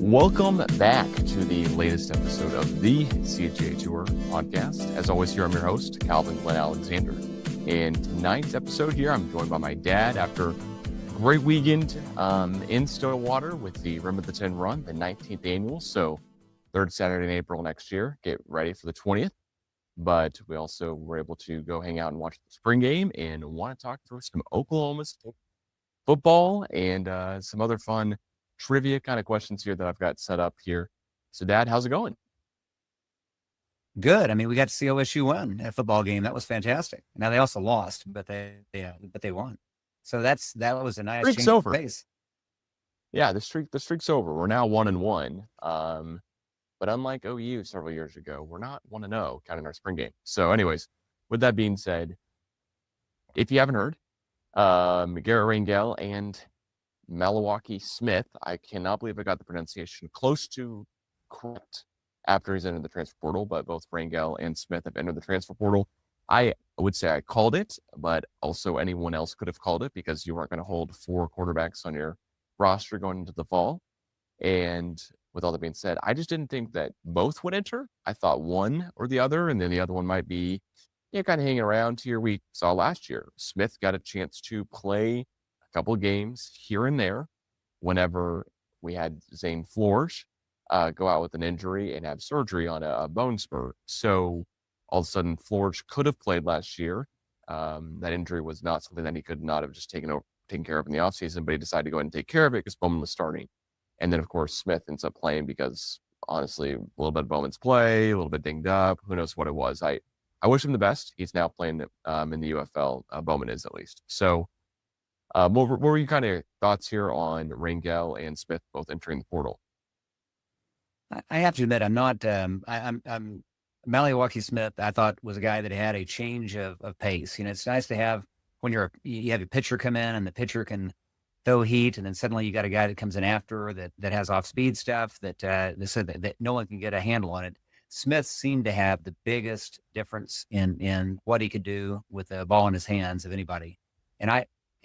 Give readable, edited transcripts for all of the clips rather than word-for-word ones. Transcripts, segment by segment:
Welcome back to the latest episode of the CGA Tour podcast. As always, here I'm your host, Calvin Glen Alexander. In tonight's episode here, I'm joined by my dad after a great weekend in Stillwater with the Rim of the 10 run, the 19th annual. So third Saturday in April next year. Get ready for the 20th. But we also were able to go hang out and watch the spring game and want to talk through some Oklahoma State football and some other fun trivia kind of questions here that I've got set up here. So, Dad, how's it going? Good. I mean, we got to see OSU win a football game. That was fantastic. Now they also lost, but they won. So that was a nice change of pace. Yeah, the streak's over. We're now 1-1. But unlike OU several years ago, we're not 1-0 counting our spring game. So, anyways, with that being said, if you haven't heard, Garrett Rangel and Milwaukee Smith, I cannot believe I got the pronunciation close to correct after he's entered the transfer portal, but both Rangel and Smith have entered the transfer portal. I would say I called it, but also anyone else could have called it because you weren't going to hold 4 quarterbacks on your roster going into the fall. And with all that being said, I just didn't think that both would enter. I thought one or the other, and then the other one might be kind of hanging around to your we saw last year. Smith got a chance to play couple of games here and there whenever we had Zane Flores go out with an injury and have surgery on a bone spur. So all of a sudden Flores could have played last year. That injury was not something that he could not have just taken care of in the offseason, but he decided to go ahead and take care of it because Bowman was starting. And then, of course, Smith ends up playing because, honestly, a little bit of Bowman's play, a little bit dinged up. Who knows what it was. I wish him the best. He's now playing in the UFL. Bowman is, at least. So, what were your kind of thoughts here on Rangel and Smith both entering the portal? I have to admit, I'm not. I'm Milwaukee Smith. I thought was a guy that had a change of pace. You know, it's nice to have when you have a pitcher come in and the pitcher can throw heat, and then suddenly you got a guy that comes in after that has off speed stuff that no one can get a handle on it. Smith seemed to have the biggest difference in what he could do with the ball in his hands of anybody,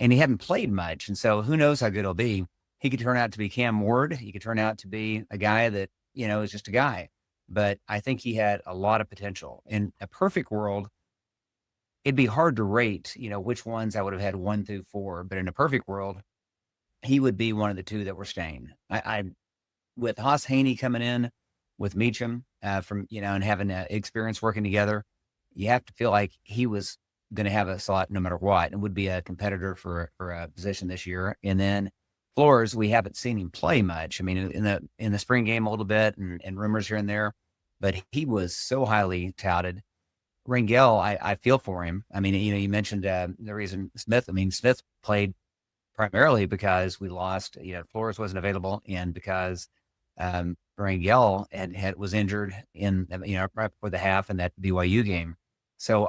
and he hadn't played much. And so who knows how good he'll be. He could turn out to be Cam Ward. He could turn out to be a guy that, is just a guy. But I think he had a lot of potential. In a perfect world, it'd be hard to rate, which ones I would have had 1 through 4. But in a perfect world, he would be one of the 2 that were staying. With Haas Haney coming in, with Meacham from, and having experience working together, you have to feel like he was going to have a slot no matter what and would be a competitor for a position this year. And then Flores, we haven't seen him play much. I mean, in the spring game a little bit and rumors here and there, but he was so highly touted. Rangel, I feel for him. I mean, you mentioned the reason Smith played primarily because we lost, Flores wasn't available and because Rangel was injured in, right before the half in that BYU game. So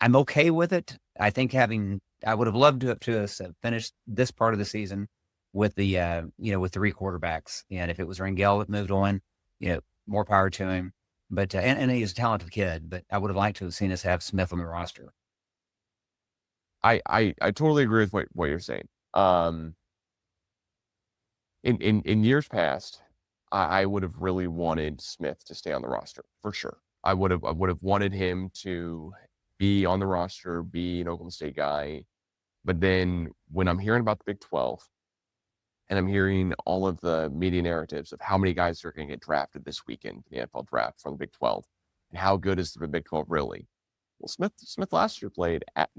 I'm okay with it. I think I would have loved to have finished this part of the season with the, with 3 quarterbacks. And if it was Rangel that moved on, more power to him. But, and he's a talented kid, but I would have liked to have seen us have Smith on the roster. I totally agree with what you're saying. In years past, I would have really wanted Smith to stay on the roster for sure. I would have wanted him to be on the roster, be an Oklahoma State guy. But then when I'm hearing about the Big 12 and I'm hearing all of the media narratives of how many guys are going to get drafted this weekend in the NFL draft from the Big 12 and how good is the Big 12 really? Well, Smith last year played at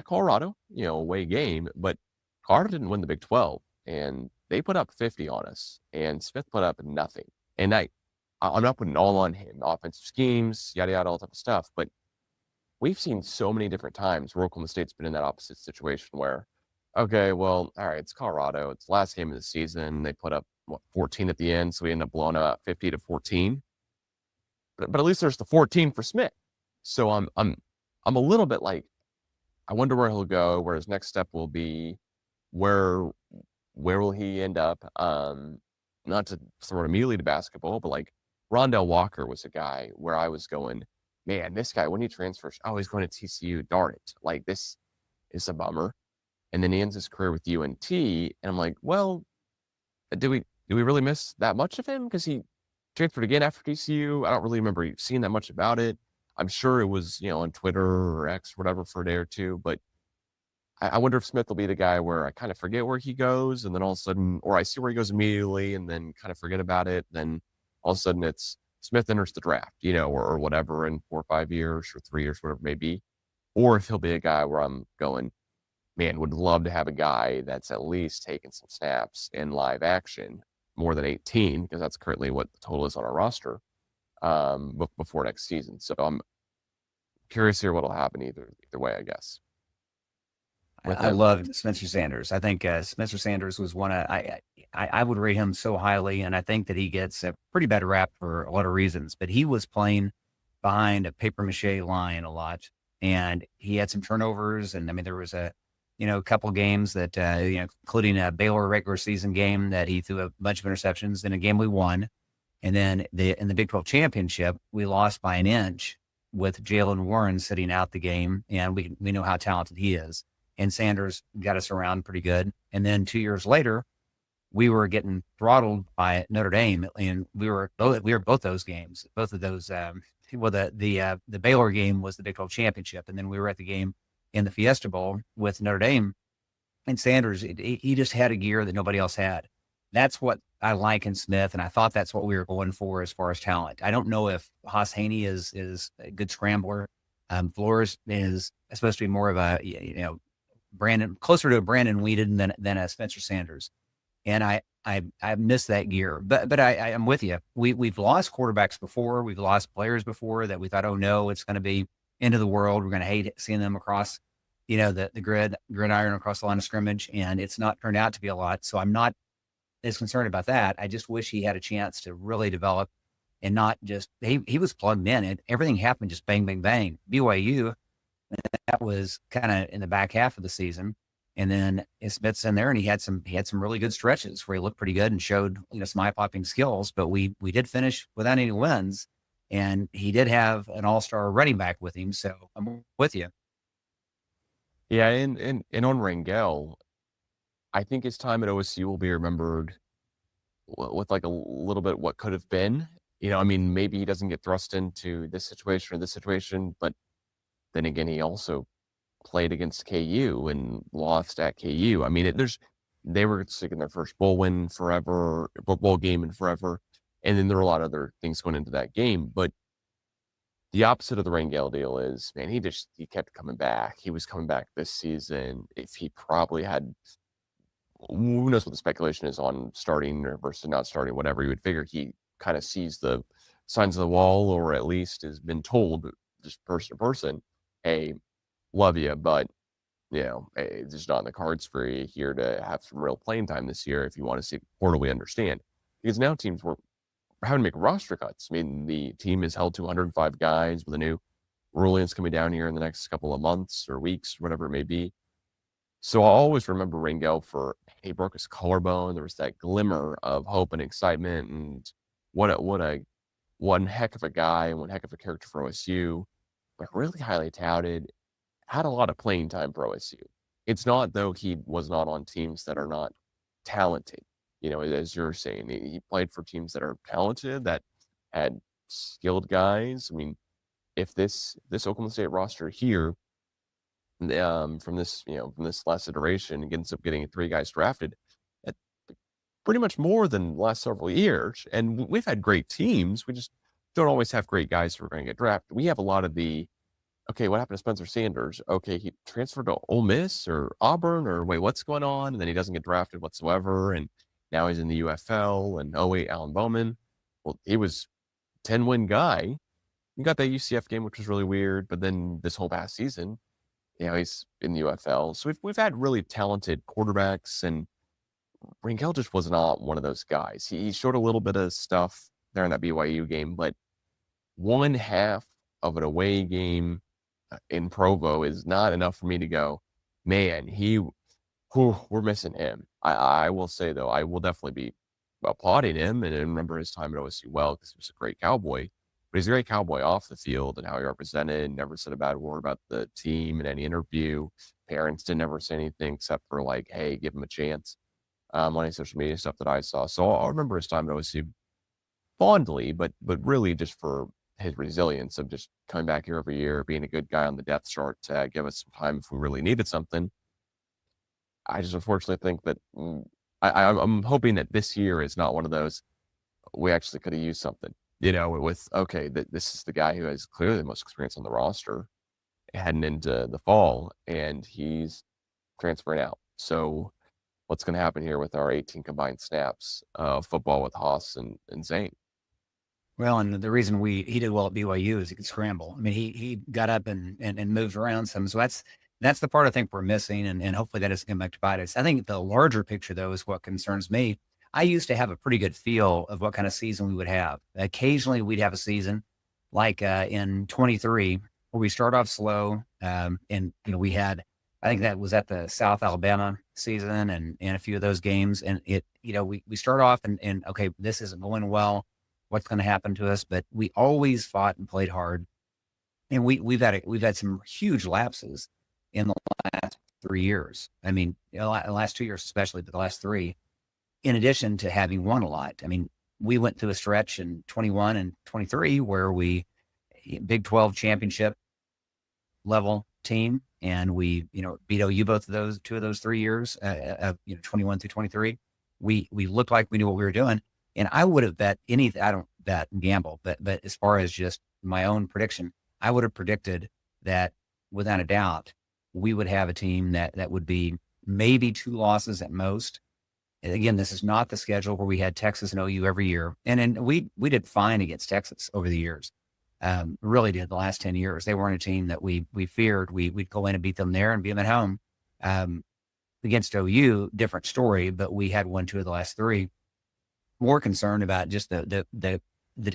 Colorado, away game, but Colorado didn't win the Big 12 and they put up 50 on us and Smith put up nothing. And I'm not putting all on him, offensive schemes, yada, yada, all type of stuff, but we've seen so many different times where Oklahoma State's been in that opposite situation where, okay, well, all right, it's Colorado. It's the last game of the season. They put up 14 at the end, so we end up blowing out 50-14. But at least there's the 14 for Smith. So I'm a little bit like, I wonder where he'll go, where his next step will be, where will he end up? Not to throw it immediately to basketball, but like Rondell Walker was a guy where I was going, man, this guy, when he transfers, he's going to TCU, darn it. Like, this is a bummer. And then he ends his career with UNT. And I'm like, well, do do we really miss that much of him? Because he transferred again after TCU. I don't really remember seeing that much about it. I'm sure it was, on Twitter or X, or whatever, for a day or two. But I wonder if Smith will be the guy where I kind of forget where he goes, and then all of a sudden, or I see where he goes immediately, and then kind of forget about it. Then all of a sudden, it's Smith enters the draft, or whatever, in 4 or 5 years or 3 years, whatever it may be. Or if he'll be a guy where I'm going, man, would love to have a guy that's at least taken some snaps in live action, more than 18, because that's currently what the total is on our roster, before next season. So I'm curious here what'll happen either way, I guess. With I him. loved Spencer Sanders. I think Spencer Sanders was one of I would rate him so highly, and I think that he gets a pretty bad rap for a lot of reasons. But he was playing behind a paper mache line a lot, and he had some turnovers. And I mean, there was a couple games that including a Baylor regular season game that he threw a bunch of interceptions in a game we won, and then in the Big 12 championship we lost by an inch with Jalen Warren sitting out the game, and we know how talented he is. And Sanders got us around pretty good. And then 2 years later, we were getting throttled by Notre Dame, and we were both those games, both of those. The Baylor game was the Big 12 championship, and then we were at the game in the Fiesta Bowl with Notre Dame. And Sanders, he just had a gear that nobody else had. That's what I like in Smith, and I thought that's what we were going for as far as talent. I don't know if Haas Haney is a good scrambler. Flores is supposed to be more of a Brandon, closer to a Brandon Whedon than a Spencer Sanders. And I miss that gear, but I'm with you. We've lost quarterbacks before. We've lost players before that we thought, oh no, it's going to be end of the world. We're going to hate seeing them across, the gridiron across the line of scrimmage. And it's not turned out to be a lot. So I'm not as concerned about that. I just wish he had a chance to really develop and not just, he was plugged in and everything happened just bang, bang, bang. BYU, that was kind of in the back half of the season. And then Smith's in there and he had some really good stretches where he looked pretty good and showed, some eye-popping skills, but we did finish without any wins, and he did have an all-star running back with him. So I'm with you. Yeah. And on Rangel, I think his time at OSU will be remembered with like a little bit what could have been. Maybe he doesn't get thrust into this situation or this situation, but then again, he also played against KU and lost at KU. They were seeking their first bowl win forever, bowl game in forever. And then there were a lot of other things going into that game. But the opposite of the Rangel deal is, man, he kept coming back. He was coming back this season. If he probably had, who knows what the speculation is on starting or versus not starting, whatever, you would figure he kind of sees the signs of the wall, or at least has been told just person to person, hey, love you, but it's just not in the cards for you here to have some real playing time this year if you want to see portal. We understand, because now teams were having to make roster cuts. The team is held to 105 guys with a new rulings coming down here in the next couple of months or weeks, whatever it may be. So I'll always remember Rangel for, he broke his collarbone. There was that glimmer of hope and excitement, and one heck of a guy and one heck of a character for OSU, but really highly touted. Had a lot of playing time for OSU. It's not though he was not on teams that are not talented. As you're saying, he played for teams that are talented, that had skilled guys. If this Oklahoma State roster here, from this last iteration, ends up getting 3 guys drafted, that's pretty much more than the last several years. And we've had great teams. We just don't always have great guys who are going to get drafted. We have a lot of the, okay, what happened to Spencer Sanders? Okay, he transferred to Ole Miss or Auburn, or wait, what's going on? And then he doesn't get drafted whatsoever. And now he's in the UFL. And oh wait, Alan Bowman. Well, he was 10-win guy. You got that UCF game, which was really weird. But then this whole past season, he's in the UFL. So we've had really talented quarterbacks, and Rangel just was not one of those guys. He showed a little bit of stuff there in that BYU game, but one half of an away game in Provo is not enough for me to go, man, we're missing him. I will say, though, I will definitely be applauding him and remember his time at OSU well, because he was a great Cowboy. But he's a great Cowboy off the field and how he represented, never said a bad word about the team in any interview. Parents didn't ever say anything except for like, hey, give him a chance. on any social media stuff that I saw. So I'll remember his time at OSU fondly, but really just for his resilience of just coming back year over year, being a good guy on the depth chart to give us some time if we really needed something. I just unfortunately think that I'm hoping that this year is not one of those we actually could have used something, with okay, that this is the guy who has clearly the most experience on the roster heading into the fall, and he's transferring out. So what's going to happen here with our 18 combined snaps of football with Haas and Zane? Well, and the reason he did well at BYU is he could scramble. I mean, he got up and moved around some. So that's the part I think we're missing, and hopefully that doesn't come back to bite us. I think the larger picture, though, is what concerns me. I used to have a pretty good feel of what kind of season we would have. Occasionally, we'd have a season like in 23 where we start off slow, and we had, I think that was at the South Alabama season and a few of those games, and we start off and okay, this isn't going well. What's going to happen to us? But we always fought and played hard, and we've had some huge lapses in the last 3 years. I mean, the last 2 years especially, but the last 3. In addition to having won a lot, I mean, we went through a stretch in 21 and 23 where we Big 12 championship level team, and we beat OU both of those 2 of those 3 years, 21 through 23. We looked like we knew what we were doing. And I would have bet anything. I don't bet and gamble, but as far as just my own prediction, I would have predicted that without a doubt, we would have a team that would be maybe 2 losses at most. And again, this is not the schedule where we had Texas and OU every year. And we did fine against Texas over the years. Really did the last 10 years. They weren't a team that we feared. We'd go in and beat them there and beat them at home. Against OU, different story, but we had won 2 of the last 3. More concerned about just the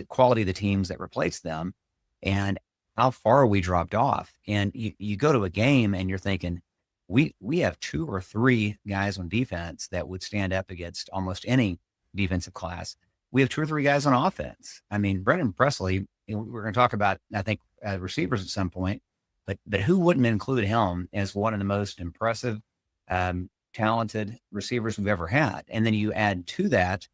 quality of the teams that replaced them and how far we dropped off. And you go to a game and you're thinking, we have 2 or 3 guys on defense that would stand up against almost any defensive class. We have 2 or 3 guys on offense. I mean, Brendan Presley, we're going to talk about, I think, receivers at some point, but who wouldn't include him as one of the most impressive, talented receivers we've ever had? And then you add to that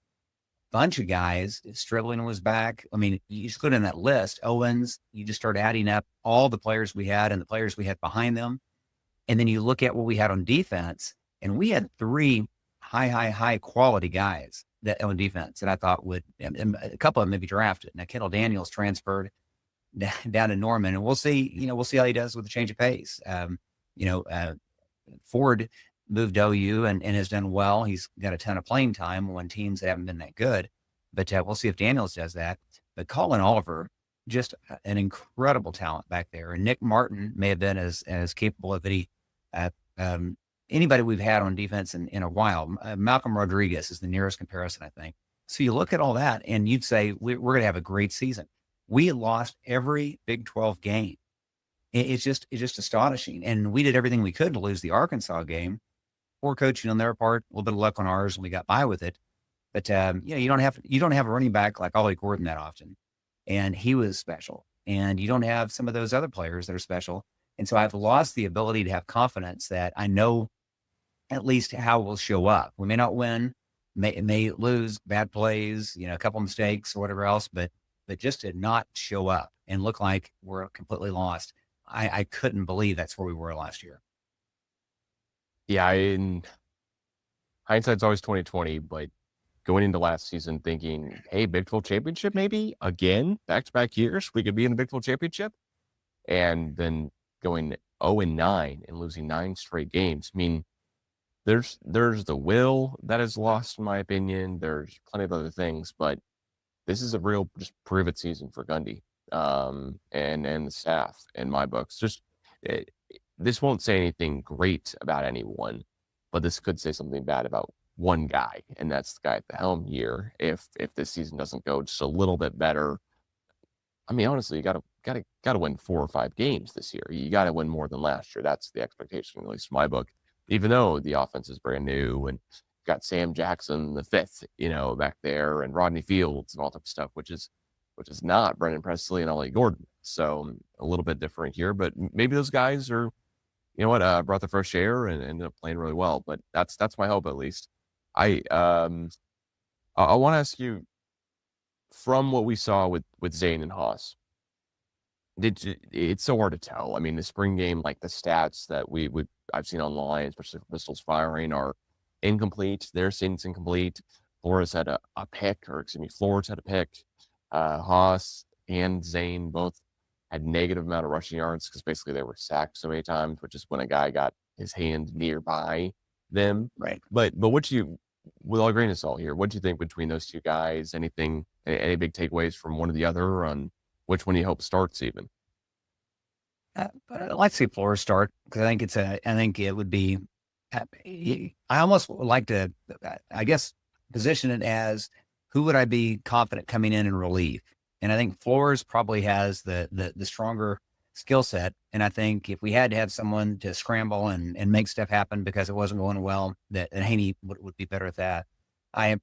bunch of guys. Strickland was back. I mean, you just put in that list, Owens, you just start adding up all the players we had and the players we had behind them. And then you look at what we had on defense, and we had 3 high quality guys that on defense that I thought would, and a couple of them maybe drafted. Now, Kendall Daniels transferred down to Norman, and we'll see how he does with the change of pace. Ford moved to OU and has done well. He's got a ton of playing time on teams that haven't been that good, but we'll see if Daniels does that. But Colin Oliver, just an incredible talent back there. And Nick Martin may have been as capable of anybody we've had on defense in a while. Malcolm Rodriguez is the nearest comparison, I think. So you look at all that and you'd say, we're going to have a great season. We lost every Big 12 game. It's just astonishing. And we did everything we could to lose the Arkansas game. Poor coaching on their part, a little bit of luck on ours, and we got by with it. But you don't have a running back like Ollie Gordon that often, and he was special. And you don't have some of those other players that are special. And so I've lost the ability to have confidence that I know at least how we'll show up. We may not win, may lose, bad plays, a couple mistakes or whatever else, but just to not show up and look like we're completely lost. I couldn't believe that's where we were last year. Yeah, in hindsight's always 2020, but going into last season thinking, hey, Big 12 championship maybe again, back-to-back years, we could be in the Big 12 championship, and then going 0-9 and losing 9 straight games. I mean, there's the will that is lost, in my opinion. There's plenty of other things, but this is a real just prove it season for Gundy and the staff in my books. This won't say anything great about anyone, but this could say something bad about one guy, and that's the guy at the helm here. If this season doesn't go just a little bit better, I mean, honestly, you gotta win 4 or 5 games this year. You gotta win more than last year. That's the expectation, at least in my book. Even though the offense is brand new and got Sam Jackson the 5th, back there, and Rodney Fields and all type of stuff, which is not Brendan Presley and Ollie Gordon. So a little bit different here, but maybe those guys are, brought the fresh air and ended up playing really well. But that's my hope, at least. I want to ask you, from what we saw with Zane and Haas, it's so hard to tell. I mean, the spring game, like the stats that I've seen online, especially for pistols firing, are incomplete. They're saying it's incomplete. Flores had a pick, or excuse me, Flores had a pick. Haas and Zane both had negative amount of rushing yards because basically they were sacked so many times, which is when a guy got his hand nearby them. Right. But what you, with all grain of salt here, what do you think between those two guys? Anything, any big takeaways from one or the other on which one you hope starts even? But I'd like to see Flores start because I think it would be, I almost would like to, I guess, position it as who would I be confident coming in relief? And I think Flores probably has the stronger skill set. And I think if we had to have someone to scramble and make stuff happen because it wasn't going well, that Haney would be better at that. I am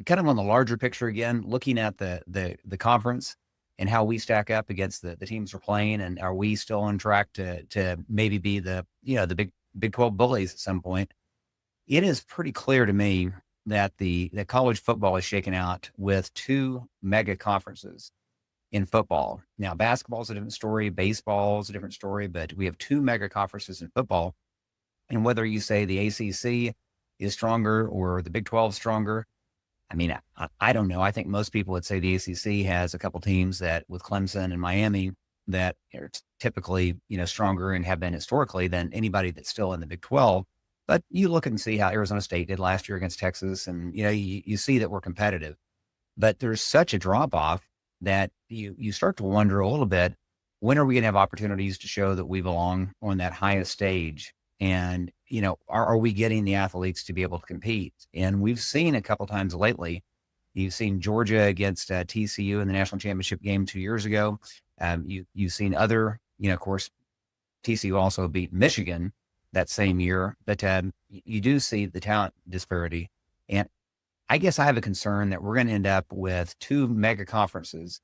kind of on the larger picture again, looking at the conference and how we stack up against the teams we're playing, and are we still on track to maybe be the Big 12 bullies at some point? It is pretty clear to me that the college football is shaken out with two mega conferences in football. Now, basketball is a different story, baseball is a different story, but we have two mega conferences in football. And whether you say the ACC is stronger or the Big 12 stronger, I mean, I don't know. I think most people would say the ACC has a couple teams that, with Clemson and Miami, that are typically, stronger and have been historically than anybody that's still in the Big 12. But you look and see how Arizona State did last year against Texas, and you see that we're competitive. But there's such a drop off that you start to wonder a little bit, when are we going to have opportunities to show that we belong on that highest stage? And, are we getting the athletes to be able to compete? And we've seen a couple times lately, you've seen Georgia against TCU in the national championship game 2 years ago. You've seen other, of course, TCU also beat Michigan that same year, but you do see the talent disparity. And I guess I have a concern that we're going to end up with two mega conferences,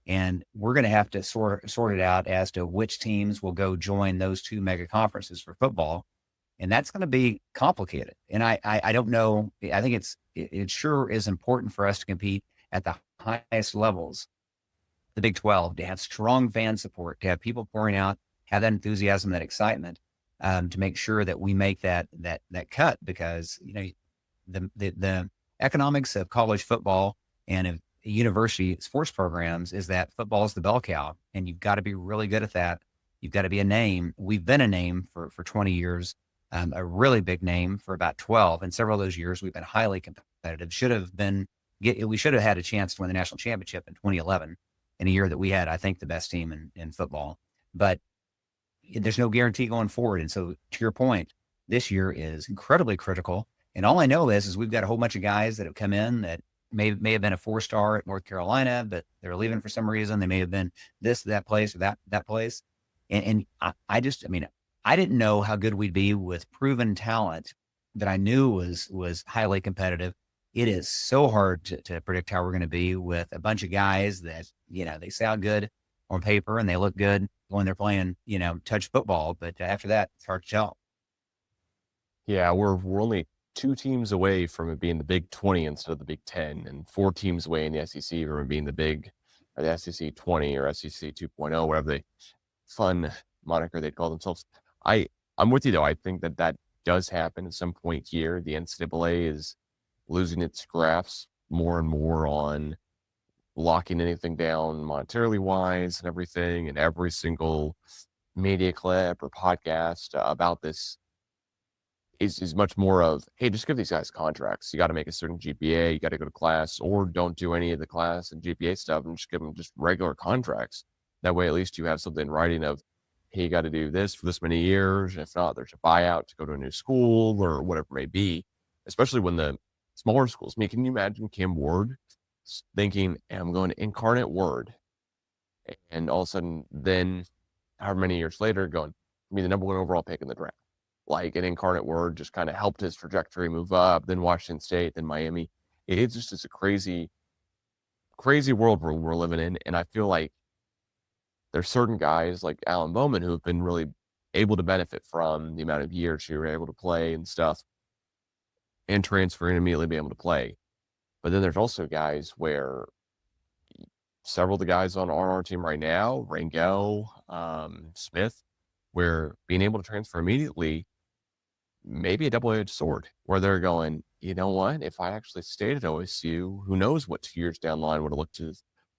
and we're going to have to sort it out as to which teams will go join those two mega conferences for football. And that's going to be complicated. And I don't know. I think it sure is important for us to compete at the highest levels, the Big 12, to have strong fan support, to have people pouring out, have that enthusiasm, that excitement, to make sure that we make that cut, because the economics of college football and of university sports programs is that football is the bell cow, and you've got to be really good at that. You've got to be a name. We've been a name for 20 years, a really big name for about 12. And several of those years we've been highly competitive. We should have had a chance to win the national championship in 2011, in a year that we had, I think, the best team in football. But there's no guarantee going forward. And so, to your point, this year is incredibly critical. And all I know is we've got a whole bunch of guys that have come in that may have been a 4-star at North Carolina, but they're leaving for some reason. They may have been that place, or that place. And I didn't know how good we'd be with proven talent that I knew was highly competitive. It is so hard to predict how we're going to be with a bunch of guys that, they sound good on paper and they look good when they're playing, touch football. But after that, it's hard to tell. Yeah, we're only 2 teams away from it being the Big 20 instead of the Big 10, and 4 teams away in the SEC from it being the SEC 20 or SEC 2.0, whatever the fun moniker they'd call themselves. I'm with you though. I think that does happen at some point here. The NCAA is losing its grasp more and more on locking anything down monetarily wise and everything, and every single media clip or podcast about this is much more of, hey, just give these guys contracts. You got to make a certain GPA, you got to go to class, or don't do any of the class and GPA stuff and just give them just regular contracts. That way, at least you have something in writing of, hey, you got to do this for this many years. And if not, there's a buyout to go to a new school or whatever it may be, especially when the smaller schools. I mean, can you imagine Cam Ward thinking, hey, I'm going to Incarnate Word, and all of a sudden, then however many years later, going, I mean, the number 1 overall pick in the draft. Like, an Incarnate Word just kind of helped his trajectory move up, then Washington State, then Miami. It's just a crazy world we're living in. And I feel like there's certain guys like Alan Bowman who have been really able to benefit from the amount of years you were able to play and stuff. and transfer and immediately be able to play. But then there's also guys where several of the guys on our team right now, Rangel, Smith, where being able to transfer immediately may be a double-edged sword, where they're going, you know what? If I actually stayed at OSU, who knows what 2 years down the line would have looked to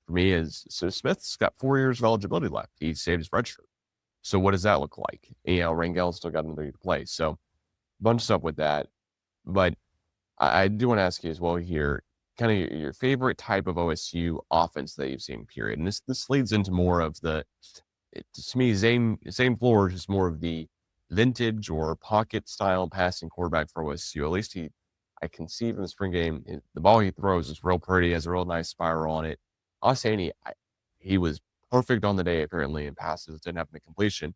for me is so Smith's got 4 years of eligibility left. He saved his redshirt. So what does that look like? You know, Rangel's still got another year to play. So a bunch of stuff with that. But I do want to ask you as well here, kind of your favorite type of OSU offense that you've seen, period. And this leads into more of to me, Zane Flores is more of the vintage or pocket style passing quarterback for OSU. At least I conceive in the spring game, the ball he throws is real pretty, has a real nice spiral on it. Osani, he was perfect on the day apparently in passes, didn't have any completion,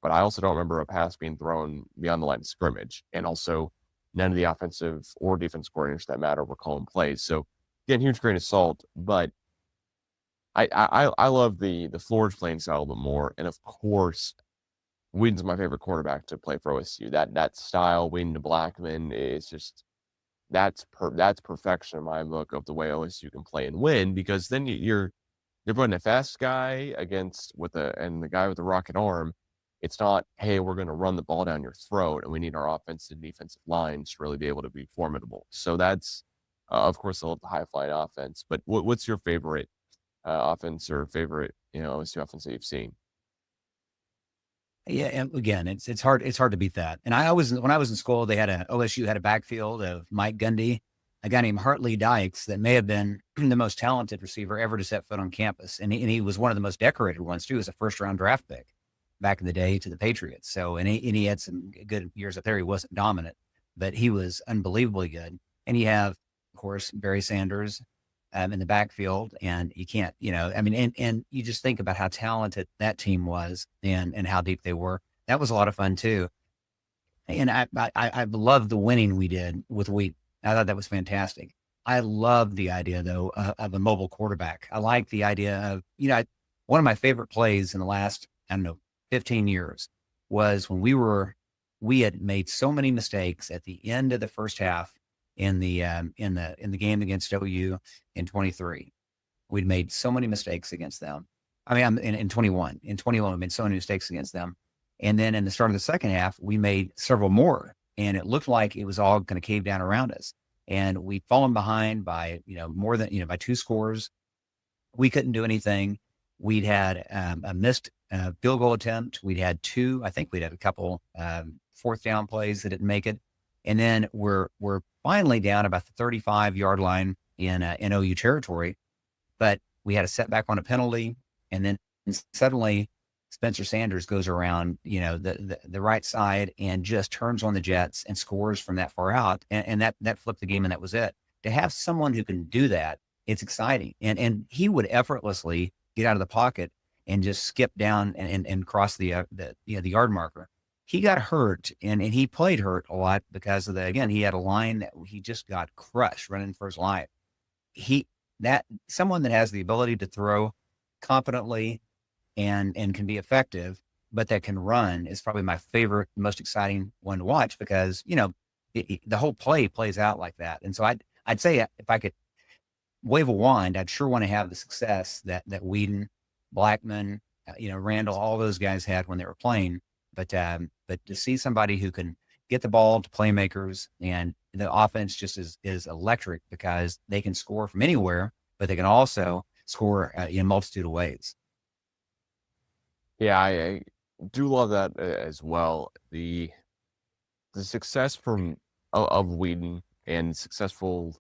but I also don't remember a pass being thrown beyond the line of scrimmage. And also none of the offensive or defense coordinators that matter were calling plays. So again, huge grain of salt, but I love the Flores playing style a little bit more. And of course, Whedon's my favorite quarterback to play for OSU. That style, Whedon to Blackman, is just that's perfection in my book of the way OSU can play and win, because then you're putting a fast guy against and the guy with the rocket arm. It's not, hey, we're going to run the ball down your throat, and we need our offensive and defensive lines to really be able to be formidable. So that's, of course, I love the high flying offense. But what's your favorite offense or favorite OSU offense that you've seen? Yeah, and again, it's hard to beat that. And when I was in school, OSU had a backfield of Mike Gundy, a guy named Hartley Dykes that may have been the most talented receiver ever to set foot on campus, and he was one of the most decorated ones too, as a first-round draft pick back in the day to the Patriots. So and he had some good years up there. He wasn't dominant, but he was unbelievably good. And you have, of course, Barry Sanders in the backfield, and you can't, and you just think about how talented that team was and how deep they were. That was a lot of fun too. And I loved the winning we did with Wheat. I thought that was fantastic. I love the idea though of a mobile quarterback. I like the idea of, one of my favorite plays in the last, 15 years was when we had made so many mistakes at the end of the first half in the game against OU in 23. We'd made so many mistakes against them. I mean, in 21. In 21, we made so many mistakes against them. And then in the start of the second half, we made several more. And it looked like it was all going to cave down around us. And we'd fallen behind by, more than, by 2 scores. We couldn't do anything. We'd had a missed field goal attempt. We'd had 2. I think we'd had a couple fourth down plays that didn't make it. And then we're finally down about the 35-yard line in OU territory, but we had a setback on a penalty, and then suddenly Spencer Sanders goes around, the right side and just turns on the Jets and scores from that far out, and that flipped the game, and that was it. To have someone who can do that, it's exciting, and he would effortlessly get out of the pocket and just skip down and cross the yard marker. He got hurt and he played hurt a lot because of he had a line that he just got crushed running for his life. Someone that has the ability to throw competently and can be effective, but that can run is probably my favorite, most exciting one to watch because, the whole play plays out like that. And so I'd say if I could wave a wand, I'd sure want to have the success that Whedon, Blackman, Randall, all those guys had when they were playing. But to see somebody who can get the ball to playmakers, and the offense just is electric because they can score from anywhere, but they can also score in a multitude of ways. Yeah, I do love that as well. The success of Whedon and successful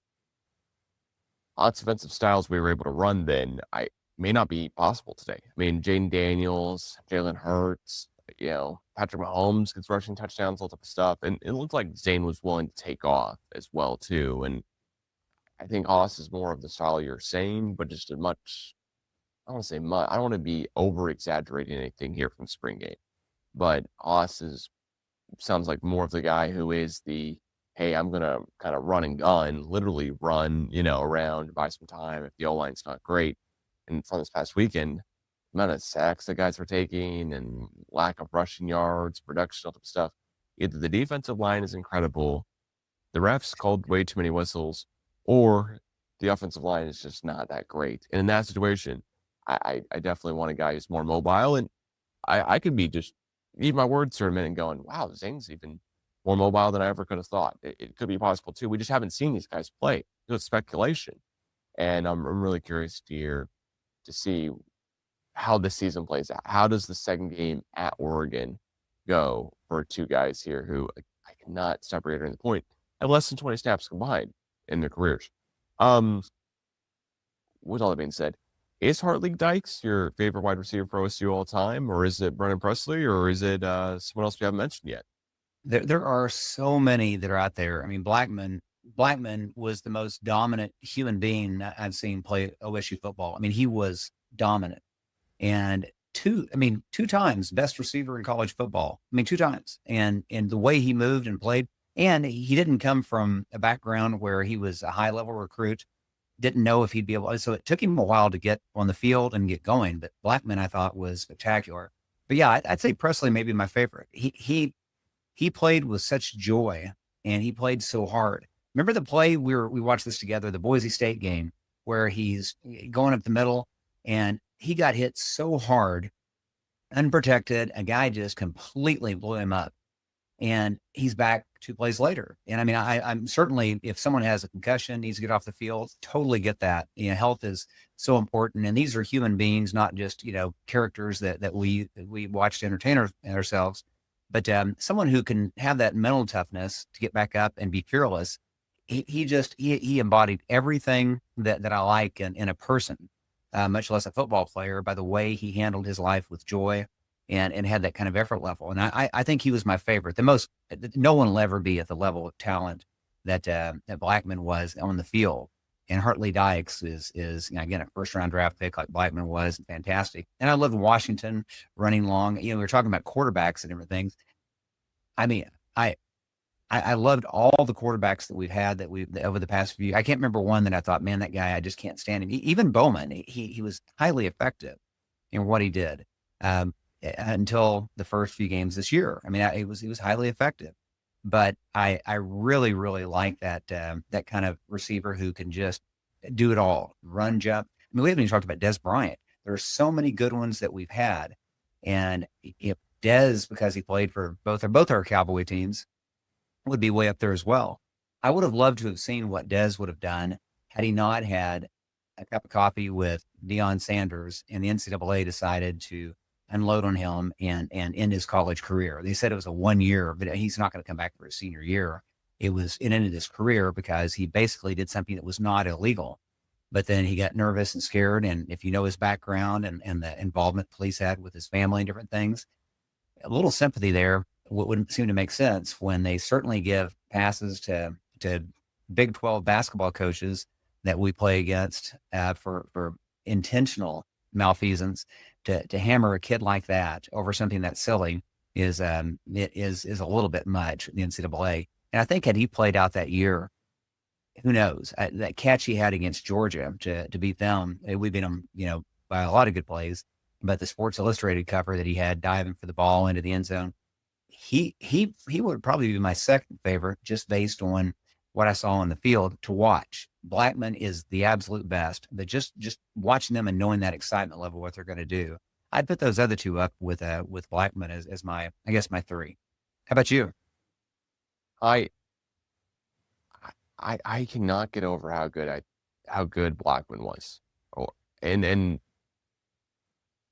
offensive styles we were able to run then may not be possible today. I mean, Jaden Daniels, Jalen Hurts, Patrick Mahomes gets rushing touchdowns, all type of stuff. And it looked like Zane was willing to take off as well, too. And I think Haas is more of the style you're saying, but just I don't want to say much. I don't want to be over-exaggerating anything here from spring game. But Haas sounds like more of the guy who is hey, I'm going to kind of run and gun, literally run, around, buy some time if the O-line's not great. And from this past weekend, amount of sacks the guys were taking and lack of rushing yards, production, all that stuff. Either the defensive line is incredible the refs called way too many whistles, or the offensive line is just not that great. And in that situation, I definitely want a guy who's more mobile. And I could be just eat my words for a minute and going, wow, Zane's even more mobile than I ever could have thought. It could be possible too. We just haven't seen these guys play. It's speculation. And I'm really curious to see how this season plays out. How does the second game at Oregon go for two guys here who I cannot stop reiterating the point have less than 20 snaps combined in their careers? With all that being said, is Hartley Dykes your favorite wide receiver for OSU all time, or is it Brennan Presley, or is it someone else we haven't mentioned yet? There are so many that are out there. I mean, Blackman was the most dominant human being I've seen play OSU football. I mean, he was dominant. And two times best receiver in college football. I mean, two times. And the way he moved and played, and he didn't come from a background where he was a high level recruit, didn't know if he'd be able. So it took him a while to get on the field and get going. But Blackman, I thought, was spectacular. But yeah, I'd say Presley may be my favorite. He played with such joy, and he played so hard. Remember the play we watched this together, the Boise State game, where he's going up the middle and he got hit so hard, unprotected. A guy just completely blew him up, and he's back 2 plays later. And I mean, I'm certainly, if someone has a concussion, needs to get off the field, totally get that. You know, health is so important, and these are human beings, not just characters that we watch to entertain ourselves, but someone who can have that mental toughness to get back up and be fearless. He embodied everything that I like in a person, much less a football player, by the way he handled his life with joy and had that kind of effort level. And I think he was my favorite. No one will ever be at the level of talent that Blackman was on the field. And Hartley Dykes is again, a first round draft pick like Blackman was, fantastic. And I lived in Washington, running long. We were talking about quarterbacks and different things. I mean, I loved all the quarterbacks that we've had over the past few. I can't remember one that I thought, man, that guy, I just can't stand him. Even Bowman, he was highly effective in what he did until the first few games this year. I mean, he was highly effective, but I really, really like that kind of receiver who can just do it all, run, jump. I mean, we haven't even talked about Des Bryant. There are so many good ones that we've had, and if Des, because he played for both our Cowboy teams, would be way up there as well. I would have loved to have seen what Des would have done had he not had a cup of coffee with Deion Sanders and the NCAA decided to unload on him and end his college career. They said it was a 1 year, but he's not going to come back for his senior year. It ended his career because he basically did something that was not illegal. But then he got nervous and scared. And if you know his background and the involvement police had with his family and different things, a little sympathy there wouldn't seem to make sense when they certainly give passes to Big 12 basketball coaches that we play against for intentional malfeasance. To hammer a kid like that over something that's silly is a little bit much, the NCAA. And I think had he played out that year, who knows, that catch he had against Georgia to beat them, we beat them, by a lot of good plays. But the Sports Illustrated cover that he had diving for the ball into the end zone, he would probably be my second favorite, just based on what I saw on the field to watch. Blackman is the absolute best, but just watching them and knowing that excitement level, what they're going to do, I'd put those other two up with Blackman as my, I guess, my 3. How about you? I cannot get over how good Blackman was. Oh, and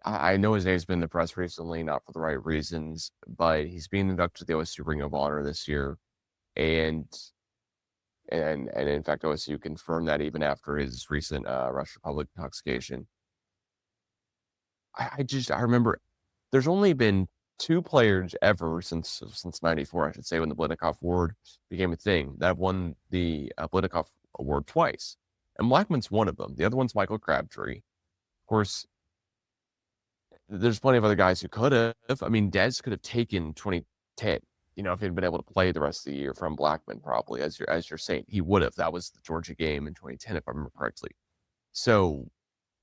I know his name's been in the press recently, not for the right reasons, but he's being inducted to the OSU Ring of Honor this year, and in fact, OSU confirmed that even after his recent Russian public intoxication. I remember there's only been 2 players ever since '94, I should say, when the Blitnikoff Award became a thing, that have won the Blitnikoff Award twice, and Blackman's one of them. The other one's Michael Crabtree. Of course, there's plenty of other guys who could have. I mean, Des could have taken 2010. If he'd been able to play the rest of the year from Blackman, probably, as you're saying, he would have. That was the Georgia game in 2010, if I remember correctly. So,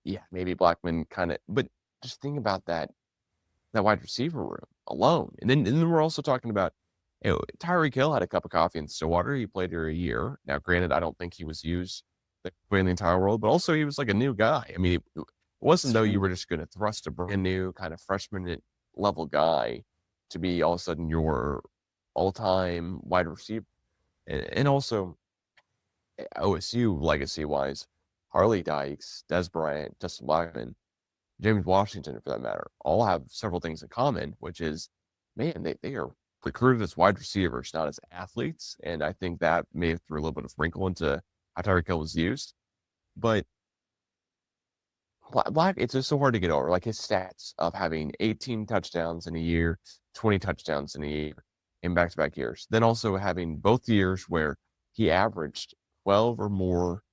yeah, maybe Blackman kind of, but just think about that wide receiver room alone. And then we're also talking about Tyreek Hill had a cup of coffee in Stillwater. He played here a year. Now, granted, I don't think he was used in the entire world, but also he was like a new guy. I mean, it wasn't though you were just going to thrust a brand new kind of freshman level guy to be all of a sudden your all-time wide receiver. And also OSU legacy-wise, Harley Dykes, Des Bryant, Justin Blackman, James Washington, for that matter, all have several things in common, which is, man, they are recruited as wide receivers, not as athletes. And I think that may have threw a little bit of wrinkle into how Tyreek Hill was used. But Black, it's just so hard to get over. Like his stats of having 18 touchdowns in a year, 20 touchdowns in a year in back-to-back years. Then also having both years where he averaged 12 or more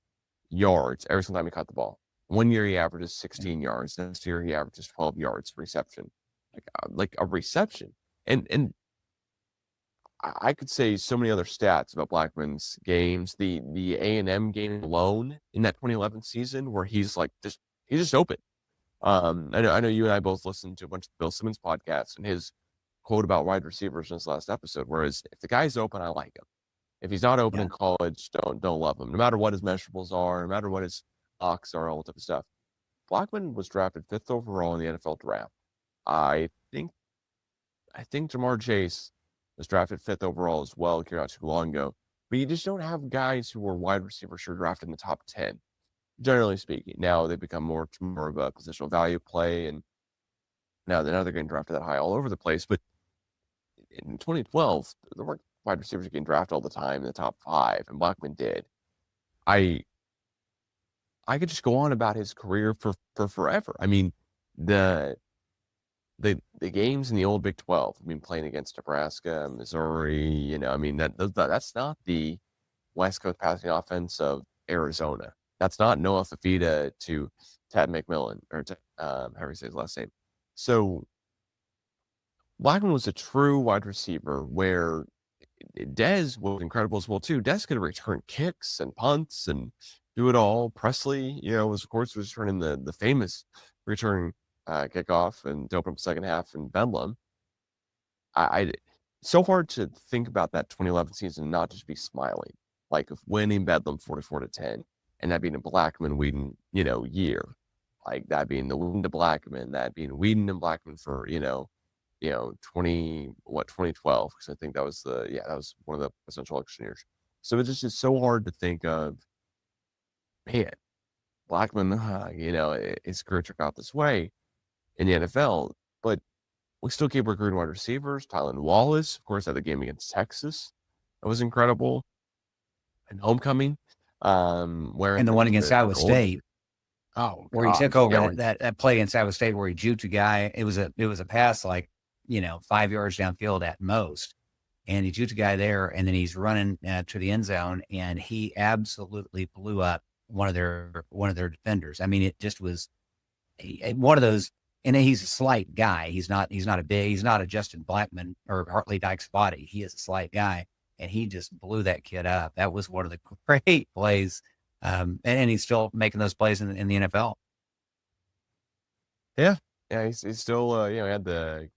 yards every single time he caught the ball. One year he averages 16 yards. Next year he averages 12 yards reception. Like a reception. And I could say so many other stats about Blackman's games. The A&M game alone in that 2011 season where he's just open. I know you and I both listened to a bunch of Bill Simmons podcasts, and his quote about wide receivers in his last episode, whereas if the guy's open, I like him. If he's not open in college, don't love him. No matter what his measurables are, no matter what his locks are, all that type of stuff. Blackman was drafted 5th overall in the NFL draft. I think Jamar Chase was drafted 5th overall as well, not too long ago. But you just don't have guys who are wide receivers who are drafted in the top 10, generally speaking. Now they become more of a positional value play, and now they're getting drafted that high all over the place. But in 2012, there weren't wide receivers getting drafted all the time in the top 5, and Blackman did. I could just go on about his career for forever. I mean, the games in the old Big 12, I mean, playing against Nebraska, Missouri, I mean, that's not the West Coast passing offense of Arizona. That's not Noah Fafita to Tad McMillan, or however you say his last name. So Blackman was a true wide receiver where Dez was incredible as well, too. Dez could return kicks and punts and do it all. Presley, was returning the famous return kickoff and to open up the second half in Bedlam. So hard to think about that 2011 season and not just be smiling, like of winning Bedlam 44-10, and that being a Blackman-Whedon, year, like that being the Whedon to Blackman, that being Whedon and Blackman for 2012, because I think that was one of the essential election years. So it's just so hard to think of, man, Blackman, his career took out this way in the NFL, but we still keep recruiting wide receivers. Tylan Wallace, of course, had the game against Texas. That was incredible. And homecoming, and the one against Iowa State. Oh, where he took over that play against Iowa State where he juked a guy. It was a pass 5 yards downfield at most, and he juked a guy there, and then he's running to the end zone, and he absolutely blew up one of their defenders. I mean, it just was one of those. And he's a slight guy. He's not a Justin Blackman or Hartley Dykes body. He is a slight guy, and he just blew that kid up. That was one of the great plays. And he's still making those plays in the NFL. Yeah, he's still he had the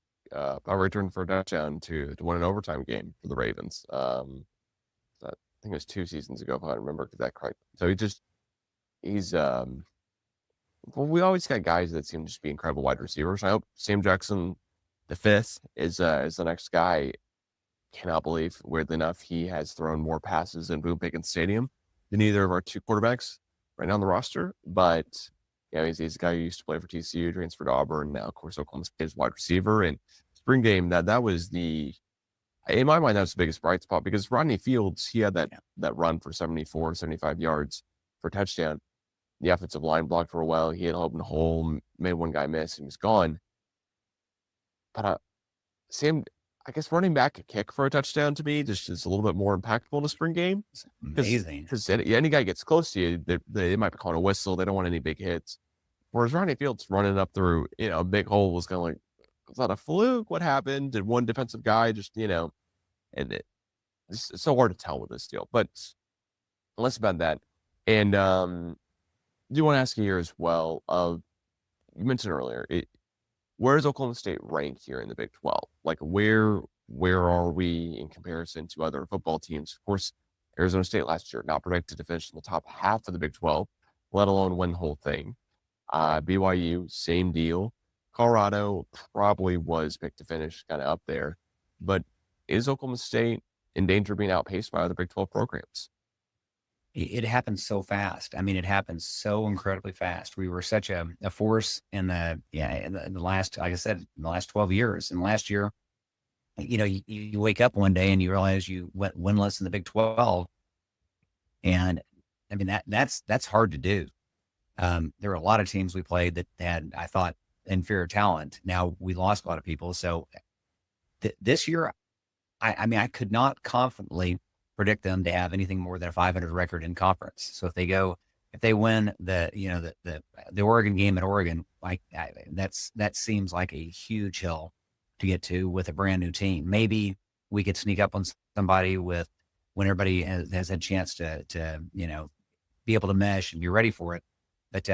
return for a touchdown to win an overtime game for the Ravens. I think it was 2 seasons ago, if I remember that correct. So he's well, we always got guys that seem to just be incredible wide receivers. I hope Sam Jackson, the 5th, is the next guy. Cannot believe, weirdly enough, he has thrown more passes in Boone Pickens Stadium than either of our 2 quarterbacks right now on the roster. But he's a guy who used to play for TCU, transferred to Auburn, now of course Oklahoma State's wide receiver. And spring game, that was in my mind, that was the biggest bright spot, because Rodney Fields, he had that run for 74, 75 yards for a touchdown. The offensive line blocked for a while. He had opened a hole, made one guy miss, and he was gone. But Sam, I guess running back a kick for a touchdown to me just is a little bit more impactful in a spring game. Amazing. Because any guy gets close to you, they might be calling a whistle. They don't want any big hits. Whereas Rodney Fields running up through, a big hole was kind of like, was that a fluke? What happened? Did one defensive guy just, and it's so hard to tell with this deal. But less about that. And I do want to ask you here as well. You mentioned earlier, where does Oklahoma State rank here in the Big 12? Like, where where are we in comparison to other football teams? Of course, Arizona State last year not projected to finish in the top half of the Big 12, let alone win the whole thing. BYU, same deal. Colorado probably was picked to finish kind of up there, but is Oklahoma State in danger of being outpaced by other Big 12 programs? It happens so fast. I mean, it happens so incredibly fast. We were such a force in the last, like I said, in the last 12 years. And last year, you wake up one day and you realize you went winless in the Big 12. And I mean, that's hard to do. There were a lot of teams we played that had, I thought, inferior talent. Now we lost a lot of people. So this year, I mean, I could not confidently predict them to have anything more than a 500 record in conference. So if they win the Oregon game at Oregon, that seems like a huge hill to get to with a brand new team. Maybe we could sneak up on somebody when everybody has had a chance to be able to mesh and be ready for it. But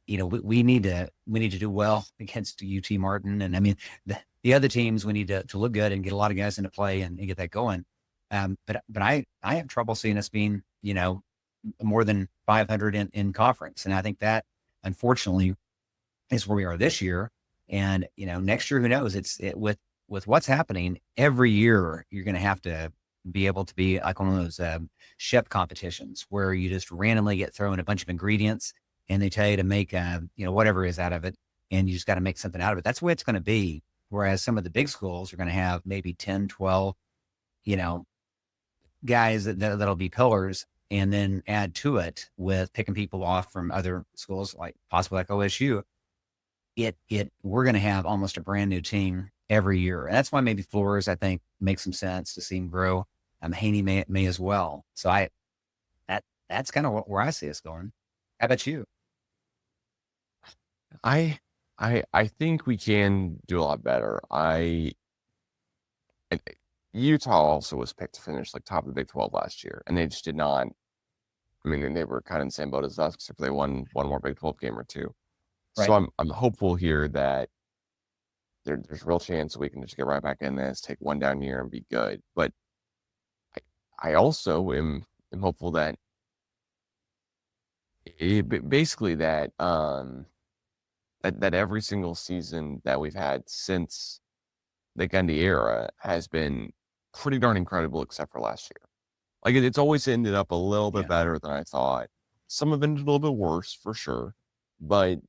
we need to do well against UT Martin, and I mean the other teams. We need to look good and get a lot of guys into play and get that going. But I have trouble seeing us being more than 500 in conference, and I think that unfortunately is where we are this year. And next year, who knows? With what's happening every year, you're going to have to be able to be like one of those chef competitions where you just randomly get thrown a bunch of ingredients and they tell you to make whatever is out of it, and you just got to make something out of it. That's the way it's going to be. Whereas some of the big schools are going to have maybe 10, 12, guys that'll be pillars, and then add to it with picking people off from other schools, like possibly like OSU. We're going to have almost a brand new team every year. And that's why maybe Flores, I think, makes some sense to see him grow. Haney may as well. So that's kind of where I see us going. How about you? I think we can do a lot better. Utah also was picked to finish like top of the Big 12 last year, and they just did not. I mean, they were kind of in the same boat as us, except for they won one more Big 12 game or two. Right. So I'm hopeful here that there's a real chance we can just get right back in this, take one down year, and be good. But I also am hopeful that basically that every single season that we've had since the Gundy era has been pretty darn incredible, except for last year. Like it's always ended up a little bit better than I thought. Some have ended a little bit worse for sure, but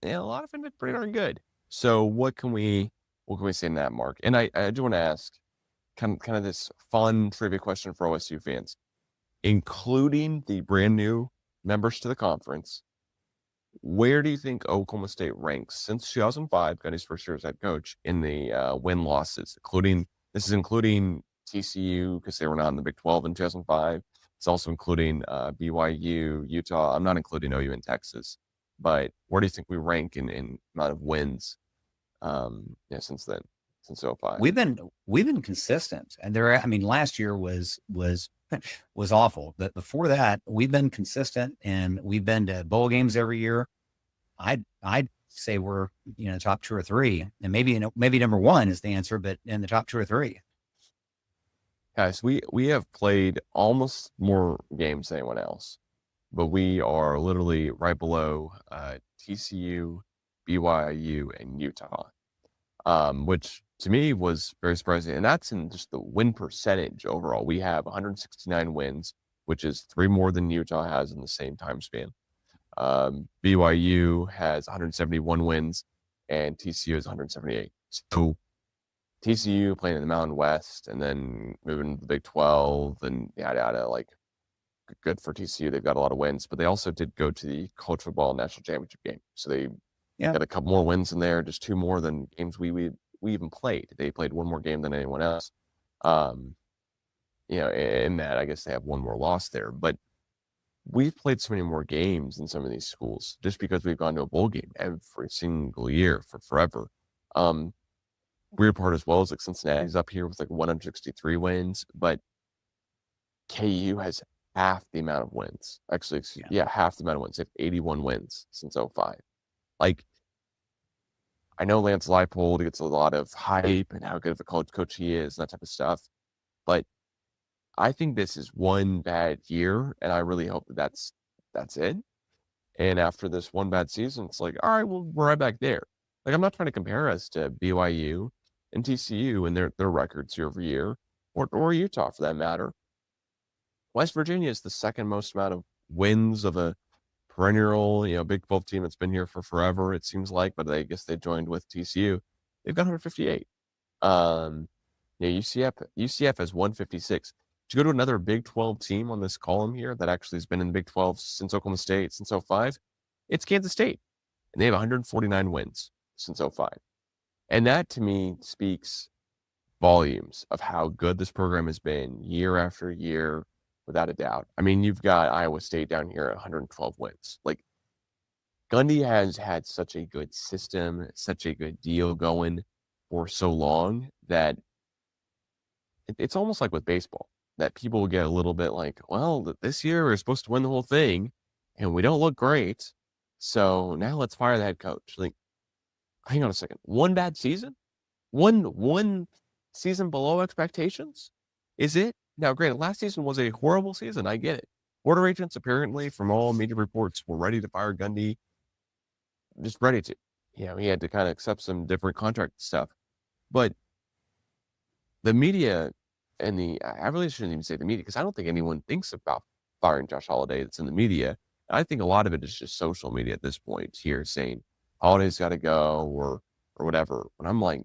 a lot of them been pretty darn good. So what can we say in that, Mark? And I do want to ask kind of this fun trivia question for OSU fans, including the brand new members to the conference. Where do you think Oklahoma State ranks since 2005, Gundy's first year as head coach, in the win losses, including TCU because they were not in the Big 12 in 2005. It's also including BYU, Utah. I'm not including OU and Texas, but where do you think we rank in amount of wins since then, since 2005? We've been consistent, and last year was awful, but before that we've been consistent, and we've been to bowl games every year. I'd say we're top 2 or 3, and maybe number 1 is the answer, but in the top 2 or 3. Guys, we have played almost more games than anyone else, but we are literally right below TCU, BYU, and Utah, which to me was very surprising. And that's in just the win percentage overall. We have 169 wins, which is 3 more than Utah has in the same time span. BYU has 171 wins, and TCU is 178. So TCU playing in the Mountain West and then moving to the Big 12 and yada yada, like good for TCU. They've got a lot of wins, but they also did go to the college football national championship game. So they got a couple more wins in there, just 2 more than games we even played. They played 1 more game than anyone else. In that, I guess they have 1 more loss there, but we've played so many more games in some of these schools just because we've gone to a bowl game every single year for forever. Weird part as well is like Cincinnati's up here with like 163 wins, but KU has half the amount of wins. Actually, half the amount of wins. They have 81 wins since 2005. Like, I know Lance Leipold gets a lot of hype and how good of a college coach he is, and that type of stuff. But I think this is one bad year, and I really hope that that's it. And after this one bad season, it's like, all right, well, we're right back there. Like, I'm not trying to compare us to BYU and TCU and their records year over year, or Utah for that matter. West Virginia is the second most amount of wins of a perennial, Big 12 team that's been here for forever, it seems like, but I guess they joined with TCU. They've got 158. UCF has 156. To go to another Big 12 team on this column here that actually has been in the Big 12 since Oklahoma State, since 05, it's Kansas State. And they have 149 wins since 05. And that, to me, speaks volumes of how good this program has been year after year, without a doubt. I mean, you've got Iowa State down here at 112 wins. Like, Gundy has had such a good system, such a good deal going for so long that it's almost like with baseball, that people will get a little bit like, well, this year we're supposed to win the whole thing, and we don't look great, so now let's fire the head coach. Like, hang on a second. One bad season? One season below expectations? Is it? Now, granted, last season was a horrible season. I get it. Border agents, apparently, from all media reports, were ready to fire Gundy. Just ready to. He had to kind of accept some different contract stuff. But the media and I really shouldn't even say the media, because I don't think anyone thinks about firing Josh Holiday that's in the media. I think a lot of it is just social media at this point here saying Holiday's got to go or whatever. But I'm like,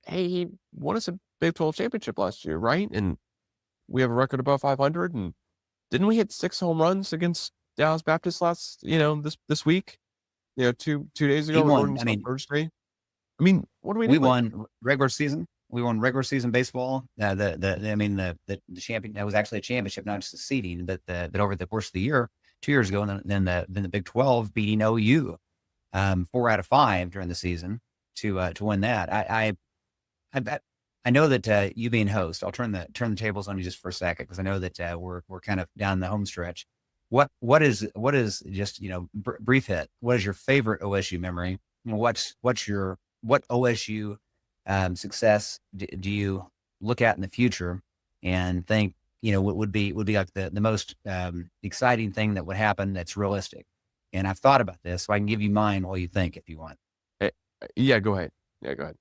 hey, he won us a Big 12 championship last year, right? And we have a record above 500. And didn't we hit 6 home runs against Dallas Baptist this week? 2 days ago. He won. I mean, Thursday. I mean, what do we do? We won regular season. We won regular season baseball. The champion, that was actually a championship, not just a seeding, but over the course of the year, 2 years ago, and then the Big 12 beating OU 4 out of 5 during the season to win that. I know that you being host, I'll turn the tables on you just for a second, because I know that we're kind of down the home stretch. What is just brief hit? What is your favorite OSU memory? What OSU success do you look at in the future and think what would be like the most exciting thing that would happen that's realistic? And I've thought about this, so I can give you mine while you think, if you want. Yeah, go ahead. Yeah, go ahead.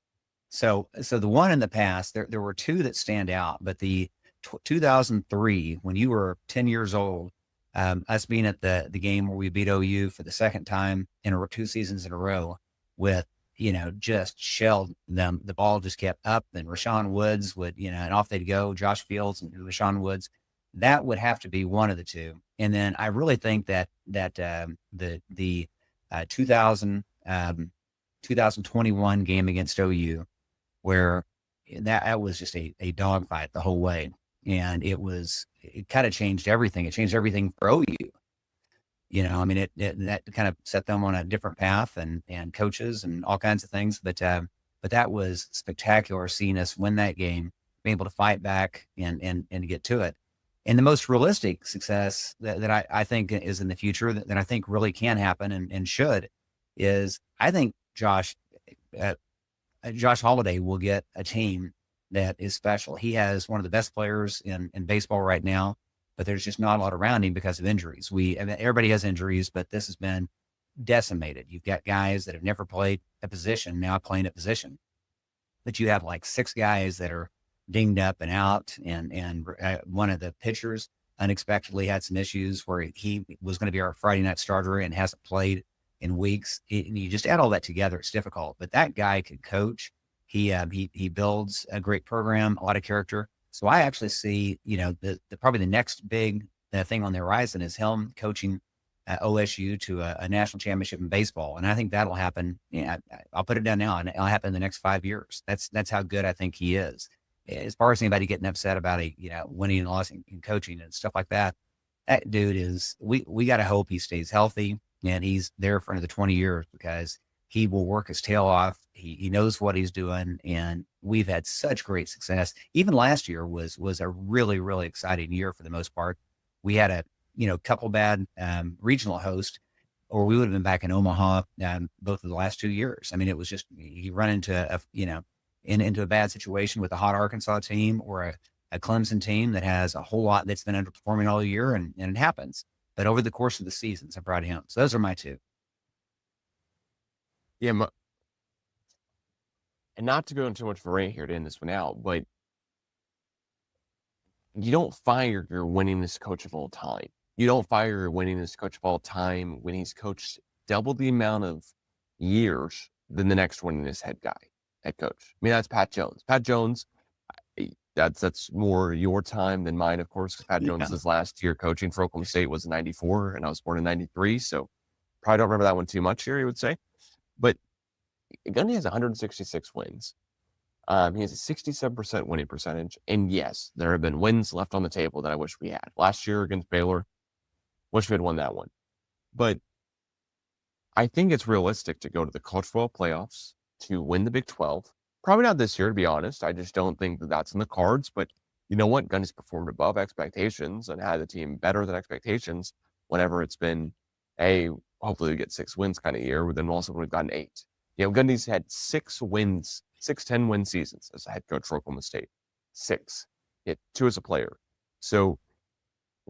So the one in the past, there were 2 that stand out, but the 2003, when you were 10 years old, us being at the game where we beat OU for the second time in 2 seasons in a row with, just shelled them. The ball just kept up, and Rashawn Woods would, and off they'd go, Josh Fields and Rashawn Woods. That would have to be one of the 2. And then I really think that the 2021 game against OU, where that was just a dogfight the whole way. And it kind of changed everything. It changed everything for OU. That kind of set them on a different path and coaches and all kinds of things. But that was spectacular, seeing us win that game, being able to fight back and get to it. And the most realistic success that I think is in the future, that I think really can happen and should, is I think Josh Holiday will get a team that is special. He has one of the best players in baseball right now, but there's just not a lot around him because of injuries. Everybody has injuries, but this has been decimated. You've got guys that have never played a position now playing a position, but you have like 6 guys that are dinged up and out. And one of the pitchers unexpectedly had some issues where he was going to be our Friday night starter and hasn't played in weeks. You just add all that together, it's difficult. But that guy could coach. He builds a great program, a lot of character. So I actually see, probably the next big thing on the horizon is him coaching OSU to a national championship in baseball. And I think that'll happen. I'll put it down now, and it'll happen in the next 5 years. That's how good I think he is. As far as anybody getting upset about winning and losing and coaching and stuff like that, that dude is, we got to hope he stays healthy and he's there for another 20 years, because he will work his tail off. He knows what he's doing, and we've had such great success. Even last year was a really, really exciting year for the most part. We had a couple bad regional hosts. or we would have been back in Omaha both of the last 2 years. I mean, it was just you run into into a bad situation with a hot Arkansas team or a Clemson team that has a whole lot that's been underperforming all year, and it happens. But over the course of the seasons, I brought him. So those are my two. Yeah, and not to go into too much of a rant here to end this one out, but you don't fire your winningest coach of all time. You don't fire your winningest coach of all time when he's coached double the amount of years than the next winningest head coach. I mean, that's Pat Jones. Pat Jones, that's more your time than mine, of course. Pat Jones's last year coaching for Oklahoma State was in 94, and I was born in 93, so probably don't remember that one too much here, you would say. But Gundy has 166 wins. He has a 67% winning percentage. And yes, there have been wins left on the table that I wish we had. Last year against Baylor, wish we had won that one. But I think it's realistic to go to the college football playoffs to win the Big 12. Probably not this year, to be honest. I just don't think that that's in the cards. But you know what? Gundy's performed above expectations and had the team better than expectations whenever it's been hopefully we get 6 wins kind of year. Then also when we've gotten 8. Gundy's had 6 wins, 10-win seasons as a head coach for Oklahoma State. 6. He had 2 as a player. So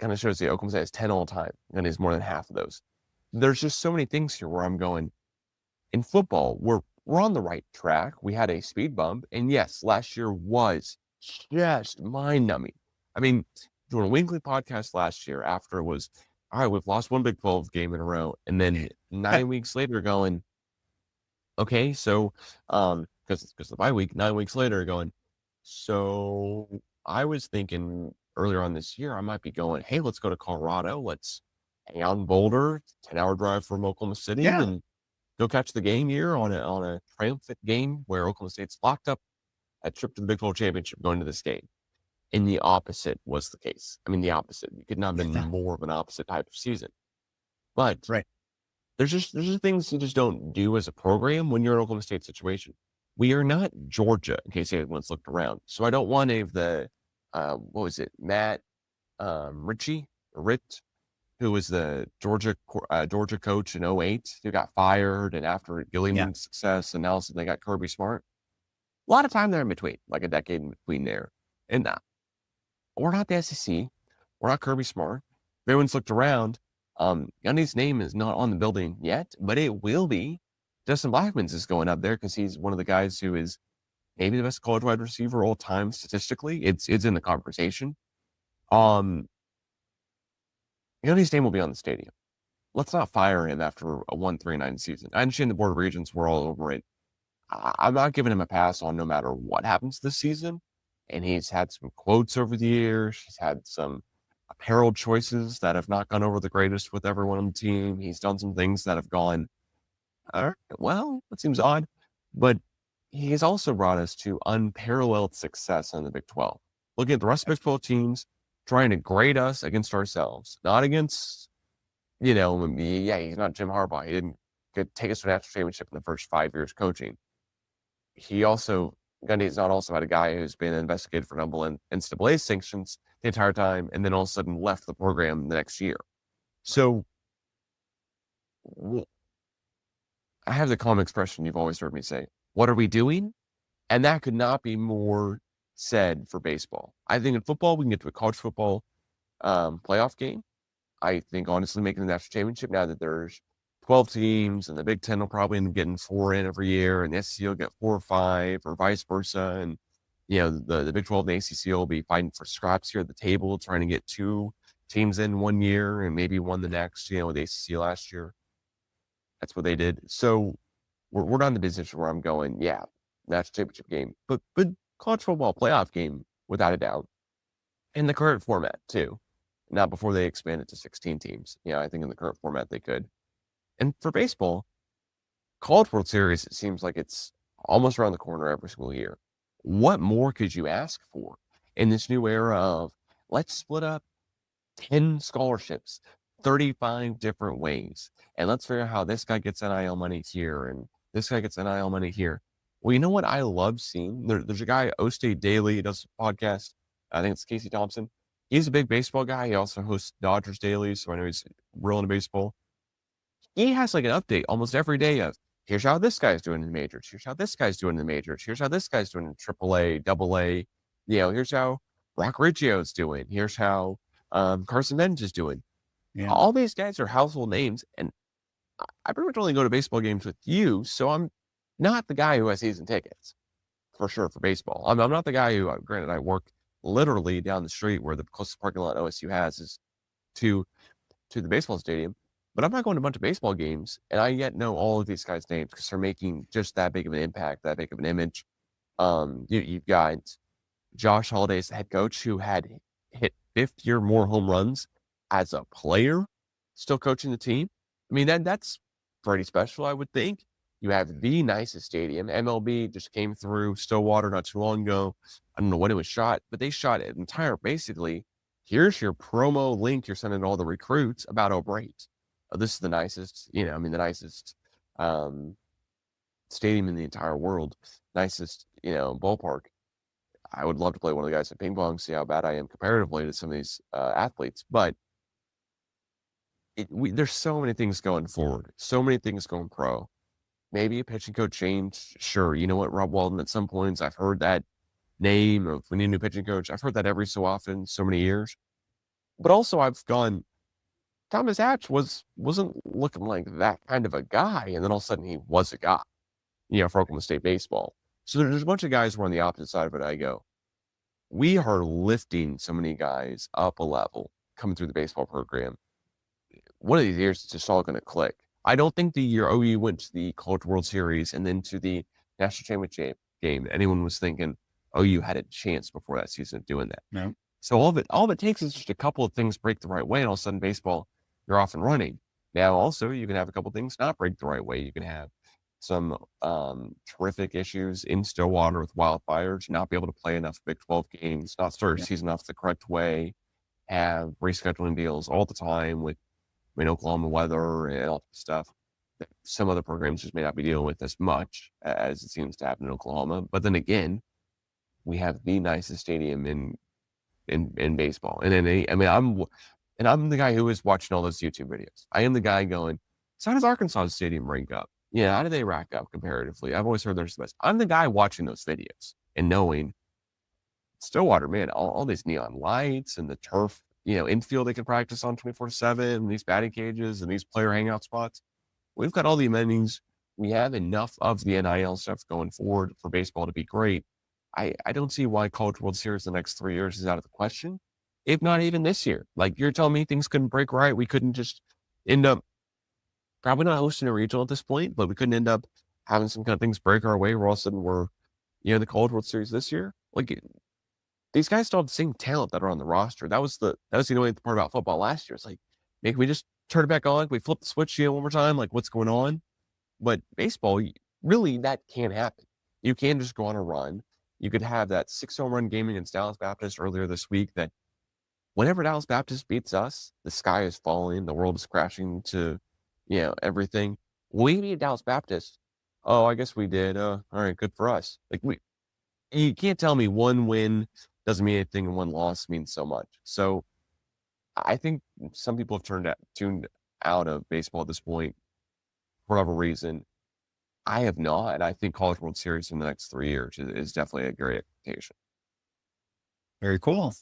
kind of shows the Oklahoma State has 10 all time. Gundy's more than half of those. There's just so many things here where I'm going, in football, we're on the right track. We had a speed bump. And yes, last year was just mind-numbing. I mean, doing a weekly podcast last year after it was, all right, we've lost one Big 12 game in a row. And then 9 weeks later going, okay, so because the bye week, 9 weeks later going, so I was thinking earlier on this year, I might be going, hey, let's go to Colorado. Let's hang out in Boulder, 10-hour drive from Oklahoma City, and go catch the game here on a triumphant game where Oklahoma State's locked up a trip to the Big 12 championship going to this game. And the opposite was the case. I mean, the opposite. You could not have been more of an opposite type of season. But there's just things you just don't do as a program when you're in an Oklahoma State situation. We are not Georgia, in case anyone's looked around. So I don't want any of the, Matt Ritchie, who was the Georgia coach in 2008, who got fired, and after Gilliam's success, and now they got Kirby Smart. A lot of time there in between, like a decade in between there. And we're not the SEC. We're not Kirby Smart. If everyone's looked around, Gundy's name is not on the building yet, but it will be. Justin Blackmon's is going up there because he's one of the guys who is maybe the best college wide receiver all time statistically. It's in the conversation. Gundy's name will be on the stadium. Let's not fire him after a 1-3-9 season. I understand the Board of Regents were all over it. I'm not giving him a pass on no matter what happens this season. And he's had some quotes over the years. He's had some apparel choices that have not gone over the greatest with everyone on the team. He's done some things that have gone, all right, well, that seems odd. But he has also brought us to unparalleled success in the Big 12. Looking at the rest of the Big 12 teams, trying to grade us against ourselves, not against, he's not Jim Harbaugh. He didn't take us to a national championship in the first 5 years coaching. Gundy's not also had a guy who's been investigated for NCAA sanctions the entire time, and then all of a sudden left the program the next year. So I have the common expression you've always heard me say, what are we doing? And that could not be more said for baseball. I think in football, we can get to a college football playoff game. I think, honestly, making the national championship now that there's 12 teams, and the Big Ten will probably end up getting 4 in every year, and the SEC will get 4 or 5, or vice versa. And, the Big 12 and the ACC will be fighting for scraps here at the table, trying to get 2 teams in one year and maybe one the next, with the ACC last year. That's what they did. So we're not in the position where I'm going, national championship game, but college football playoff game, without a doubt. In the current format, too. Not before they expand it to 16 teams. I think in the current format they could. And for baseball, College World Series, it seems like it's almost around the corner every single year. What more could you ask for in this new era of, let's split up 10 scholarships, 35 different ways, and let's figure out how this guy gets NIL money here and this guy gets NIL money here. Well, you know what I love seeing? There's a guy, O State Daily, he does a podcast. I think it's Casey Thompson. He's a big baseball guy. He also hosts Dodgers Daily, so I know he's real into baseball. he has like an update almost every day of here's how this guy's doing in the majors. Here's how this guy's doing in the majors. Here's how this guy's doing in AAA, AA. Here's how Rock Riggio's doing. Here's how Carson Bench is doing. Yeah. All these guys are household names, and I pretty much only go to baseball games with you, so I'm not the guy who has season tickets for sure for baseball. I'm not the guy who, granted, I work literally down the street where the closest parking lot OSU has is to the baseball stadium, but I'm not going to a bunch of baseball games, and I yet know all of these guys' names because they're making just that big of an impact, that big of an image. You've got Josh Holliday's the head coach who had hit 50 or more home runs as a player, still coaching the team. I mean, that's pretty special, I would think. You have the nicest stadium. MLB just came through Stillwater not too long ago. I don't know when it was shot, but they shot it entire, basically, here's your promo link you're sending to all the recruits about O'Brate. This is the nicest, the nicest stadium in the entire world, nicest, ballpark. I would love to play one of the guys at ping pong, see how bad I am comparatively to some of these athletes. But there's so many things going forward, so many things going pro. Maybe a pitching coach change. Sure. You know what, Rob Walden, at some points I've heard that name, or if we need a new pitching coach, I've heard that every so often, so many years. But also I've gone, Thomas Hatch wasn't looking like that kind of a guy, and then all of a sudden he was a guy, for Oklahoma State baseball. So there's a bunch of guys who are on the opposite side of it. I go, we are lifting so many guys up a level coming through the baseball program. One of these years, it's just all going to click. I don't think the year OU went to the College World Series and then to the National Championship game, anyone was thinking OU had a chance before that season of doing that. No. So all of it takes is just a couple of things break the right way, and all of a sudden baseball, you're off and running. Now, also, you can have a couple of things not break the right way. You can have some terrific issues in Stillwater with wildfires, not be able to play enough Big 12 games, not start your season off the correct way, have rescheduling deals all the time with Oklahoma weather and all that stuff that some other programs just may not be dealing with as much as it seems to happen in Oklahoma. But then again, we have the nicest stadium in baseball. And I'm the guy who is watching all those YouTube videos. I am the guy going, so how does Arkansas Stadium rank up? Yeah, how do they rack up comparatively? I've always heard they're the best. I'm the guy watching those videos and knowing Stillwater, man, all these neon lights and the turf, infield they can practice on 24/7, these batting cages and these player hangout spots. We've got all the amenities. We have enough of the NIL stuff going forward for baseball to be great. I don't see why College World Series the next 3 years is out of the question, if not even this year. Like, you're telling me things couldn't break right? We couldn't just end up probably not hosting a regional at this point, but we couldn't end up having some kind of things break our way where all of a sudden we're, the College World Series this year. Like, these guys still have the same talent that are on the roster. That was the annoying part about football last year. It's like, maybe we just turn it back on? Can we flip the switch one more time? Like, what's going on? But baseball, really, that can't happen. You can just go on a run. You could have that 6 home run game against Dallas Baptist earlier this week that whenever Dallas Baptist beats us, the sky is falling, the world is crashing to, everything. We beat Dallas Baptist. Oh, I guess we did. All right, good for us. Like, you can't tell me one win doesn't mean anything and one loss means so much. So I think some people have tuned out of baseball at this point for whatever reason. I have not, and I think College World Series in the next 3 years is definitely a great expectation. Very cool.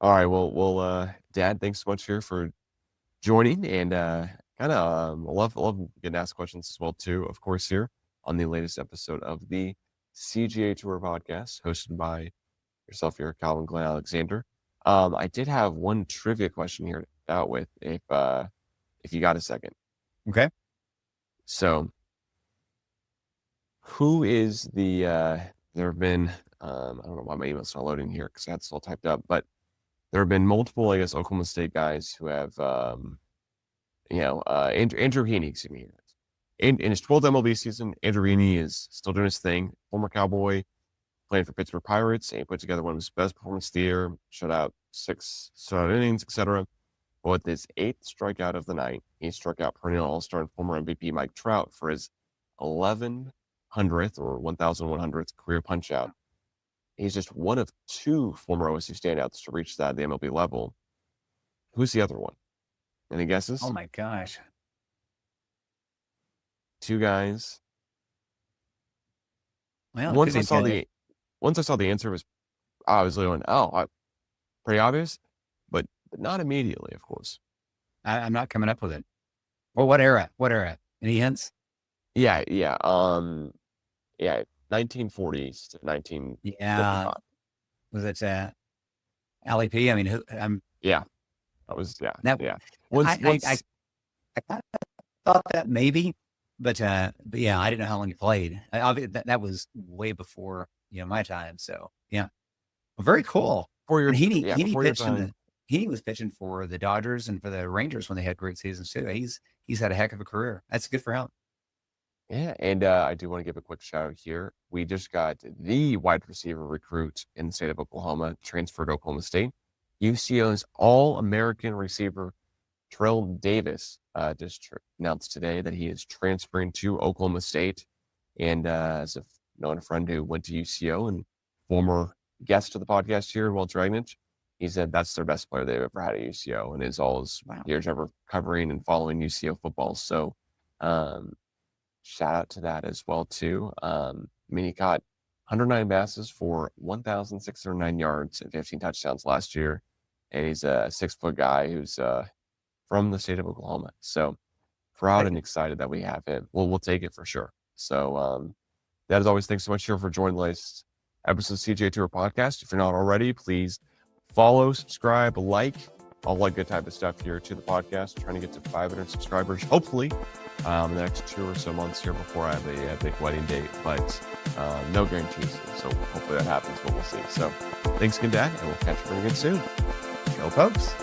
All right, well, Dad, thanks so much here for joining, and kind of love getting asked questions as well too. Of course, here on the latest episode of the CGA Tour podcast, hosted by yourself here, Calvin Glen Alexander. I did have one trivia question here to out with, if you got a second. Okay. So, who is the? There have been, I don't know why my email's not loading here because that's all typed up, but there have been multiple, I guess, Oklahoma State guys who have, Andrew Heaney, excuse me. In his 12th MLB season, Andrew Heaney is still doing his thing. Former Cowboy, playing for Pittsburgh Pirates, and he put together one of his best performances of the year, shut out 6 innings, etc. But with his 8th strikeout of the night, he struck out perennial All-Star and former MVP Mike Trout for his 1100th or 1100th career punch-out. He's just one of 2 former OSU standouts to reach that at the MLB level. Who's the other one? Any guesses? Oh my gosh. two guys. Well, Once I saw the answer I was going, pretty obvious, but not immediately, of course. I'm not coming up with it. Well, what era? Any hints? Yeah. 1940s to 1955. Yeah. Was it Ali P? I mean, Yeah. That was, yeah. That, yeah. I kind of thought that maybe, but yeah, I didn't know how long he played. That was way before, my time. So yeah, well, very cool. And Heaney was pitching for the Dodgers and for the Rangers when they had great seasons too. He's had a heck of a career. That's good for him. Yeah, and I do want to give a quick shout out here. We just got the wide receiver recruit in the state of Oklahoma transferred to Oklahoma State. UCO's All-American receiver, Terrell Davis, just announced today that he is transferring to Oklahoma State. And as a known friend who went to UCO and former guest of the podcast here, Walt Dragnich, he said that's their best player they've ever had at UCO and is all his years ever covering and following UCO football. So shout out to that as well too. He caught 109 passes for 1,609 yards and 15 touchdowns last year. And he's a 6-foot guy who's from the state of Oklahoma. So proud and excited that we have him. We'll take it for sure. So that as always, thanks so much here for joining the latest episode of CGA Tour podcast. If you're not already, please follow, subscribe, like, all that good type of stuff here to the podcast. We're trying to get to 500 subscribers, hopefully, in the next 2 or so months here before I have a big wedding date, but no guarantees. So hopefully that happens, but we'll see. So thanks again, Dad, and we'll catch you again soon. Go Pokes.